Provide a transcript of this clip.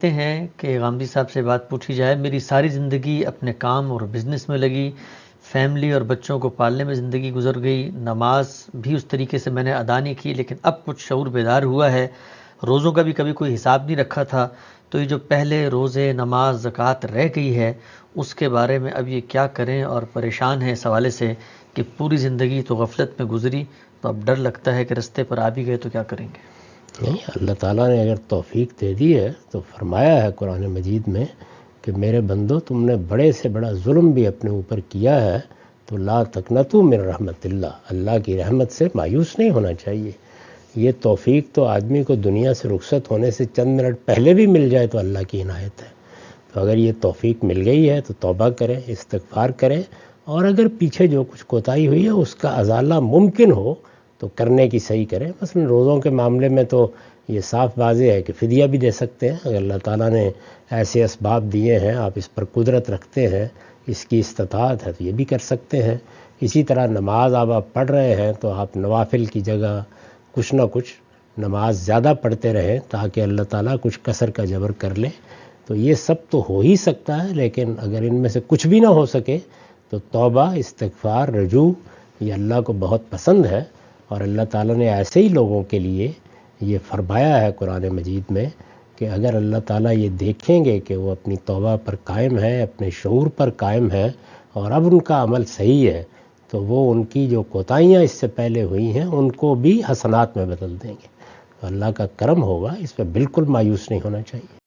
کہتے ہیں کہ غامدی صاحب سے بات پوچھی جائے، میری ساری زندگی اپنے کام اور بزنس میں لگی، فیملی اور بچوں کو پالنے میں زندگی گزر گئی، نماز بھی اس طریقے سے میں نے ادا نہیں کی، لیکن اب کچھ شعور بیدار ہوا ہے، روزوں کا بھی کبھی کوئی حساب نہیں رکھا تھا، تو یہ جو پہلے روزے، نماز، زکوٰۃ رہ گئی ہے، اس کے بارے میں اب یہ کیا کریں، اور پریشان ہیں اس حوالے سے کہ پوری زندگی تو غفلت میں گزری، تو اب ڈر لگتا ہے کہ رستے پر آ بھی گئے تو کیا کریں گے؟ نہیں، اللہ تعالیٰ نے اگر توفیق دے دی ہے تو فرمایا ہے قرآن مجید میں کہ میرے بندو، تم نے بڑے سے بڑا ظلم بھی اپنے اوپر کیا ہے تو لا تقنطوا من رحمت اللہ کی رحمت سے مایوس نہیں ہونا چاہیے۔ یہ توفیق تو آدمی کو دنیا سے رخصت ہونے سے چند منٹ پہلے بھی مل جائے تو اللہ کی عنایت ہے۔ تو اگر یہ توفیق مل گئی ہے تو توبہ کریں، استغفار کریں، اور اگر پیچھے جو کچھ کوتاہی ہوئی ہے اس کا ازالہ ممکن ہو تو کرنے کی صحیح کریں۔ مثلا روزوں کے معاملے میں تو یہ صاف واضح ہے کہ فدیہ بھی دے سکتے ہیں، اگر اللہ تعالیٰ نے ایسے اسباب دیے ہیں، آپ اس پر قدرت رکھتے ہیں، اس کی استطاعت ہے تو یہ بھی کر سکتے ہیں۔ اسی طرح نماز آپ پڑھ رہے ہیں تو آپ نوافل کی جگہ کچھ نہ کچھ نماز زیادہ پڑھتے رہیں تاکہ اللہ تعالیٰ کچھ کسر کا جبر کر لے۔ تو یہ سب تو ہو ہی سکتا ہے، لیکن اگر ان میں سے کچھ بھی نہ ہو سکے تو توبہ، استغفار، رجوع یہ اللہ کو بہت پسند ہے، اور اللہ تعالیٰ نے ایسے ہی لوگوں کے لیے یہ فرمایا ہے قرآن مجید میں کہ اگر اللہ تعالیٰ یہ دیکھیں گے کہ وہ اپنی توبہ پر قائم ہے، اپنے شعور پر قائم ہے، اور اب ان کا عمل صحیح ہے، تو وہ ان کی جو کوتاہیاں اس سے پہلے ہوئی ہیں ان کو بھی حسنات میں بدل دیں گے۔ تو اللہ کا کرم ہوگا، اس پہ بالکل مایوس نہیں ہونا چاہیے۔